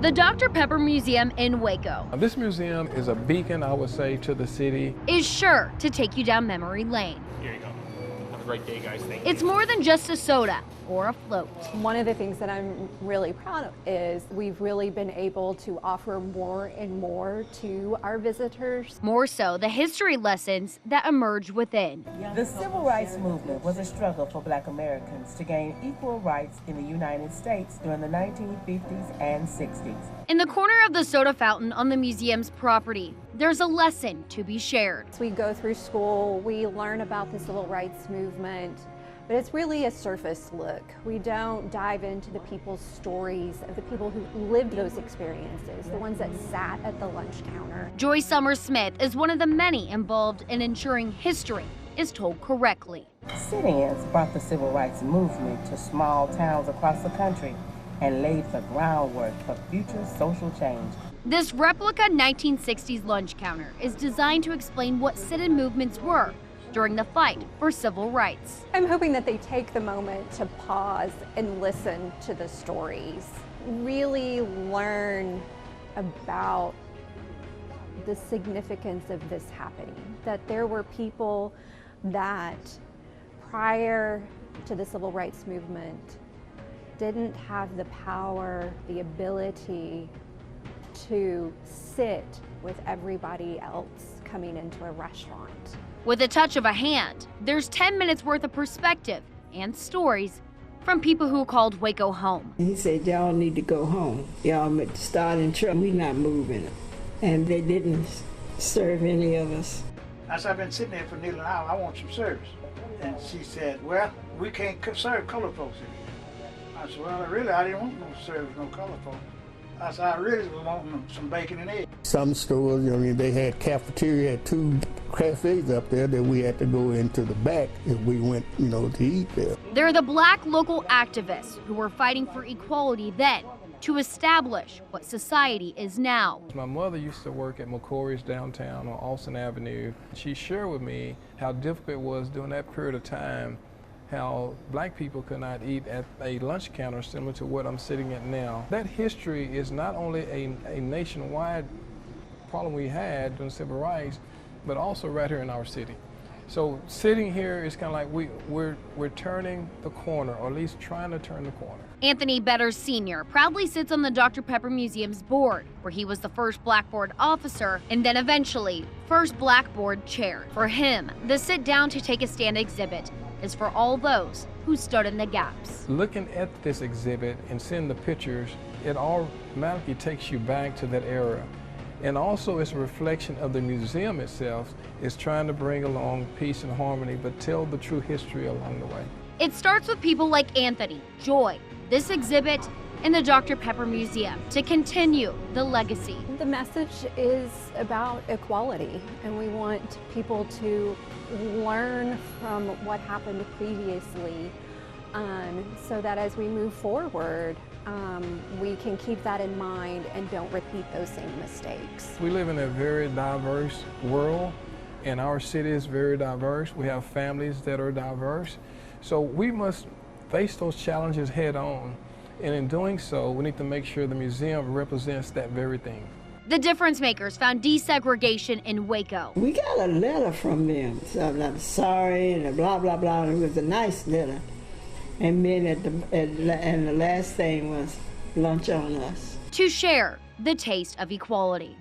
The Dr. Pepper Museum in Waco. This museum is a beacon, I would say, to the city. Is sure to take you down memory lane. Here you go. Have a great day, guys. Thank you. It's more than just a soda or a float. One of the things that I'm really proud of is we've really been able to offer more and more to our visitors. More so, the history lessons that emerge within. The Civil Rights Movement was a struggle for Black Americans to gain equal rights in the United States during the 1950s and 60s. In the corner of the soda fountain on the museum's property, there's a lesson to be shared. As we go through school, we learn about the Civil Rights Movement, but it's really a surface look. We don't dive into the people's stories of the people who lived those experiences, the ones that sat at the lunch counter. Joy Summers Smith is one of the many involved in ensuring history is told correctly. Sit-ins brought the Civil Rights Movement to small towns across the country and laid the groundwork for future social change. This replica 1960s lunch counter is designed to explain what sit-in movements were during the fight for civil rights. I'm hoping that they take the moment to pause and listen to the stories, really learn about the significance of this happening, that there were people that prior to the Civil Rights Movement didn't have the power, the ability to sit with everybody else coming into a restaurant. With a touch of a hand, there's 10 minutes worth of perspective and stories from people who called Waco home. He said, y'all need to go home. Y'all starting trouble, we not moving. And they didn't serve any of us. I said, I've been sitting there for nearly an hour, I want some service. And she said, well, we can't serve colored folks here. I said, well, I didn't want no service, no colored folks. I said, I really was wanting some bacon and eggs. Some stores, they had cafeteria, had 2 cafes up there that we had to go into the back if we went, to eat there. They're the Black local activists who were fighting for equality then to establish what society is now. My mother used to work at McCory's downtown on Austin Avenue. She shared with me how difficult it was during that period of time, how Black people could not eat at a lunch counter similar to what I'm sitting at now. That history is not only a nationwide problem we had during civil rights, but also right here in our city. So sitting here is kind of like we're turning the corner, or at least trying to turn the corner. Anthony Betters Sr. proudly sits on the Dr. Pepper Museum's board, where he was the first Black board officer and then eventually first Black board chair. For him, the Sit Down to Take a Stand exhibit is for all those who stood in the gaps. Looking at this exhibit and seeing the pictures, it automatically takes you back to that era. And also it's a reflection of the museum itself. It's trying to bring along peace and harmony, but tell the true history along the way. It starts with people like Anthony, Joy, this exhibit, and the Dr. Pepper Museum to continue the legacy. The message is about equality, and we want people to learn from what happened previously, so that as we move forward, we can keep that in mind and don't repeat those same mistakes. We live in a very diverse world, and our city is very diverse. We have families that are diverse. So we must face those challenges head on. And in doing so, we need to make sure the museum represents that very thing. The Difference Makers found desegregation in Waco. We got a letter from them, so I'm sorry and blah, blah, blah. It was a nice letter. And then and the last thing was lunch on us. To share the taste of equality.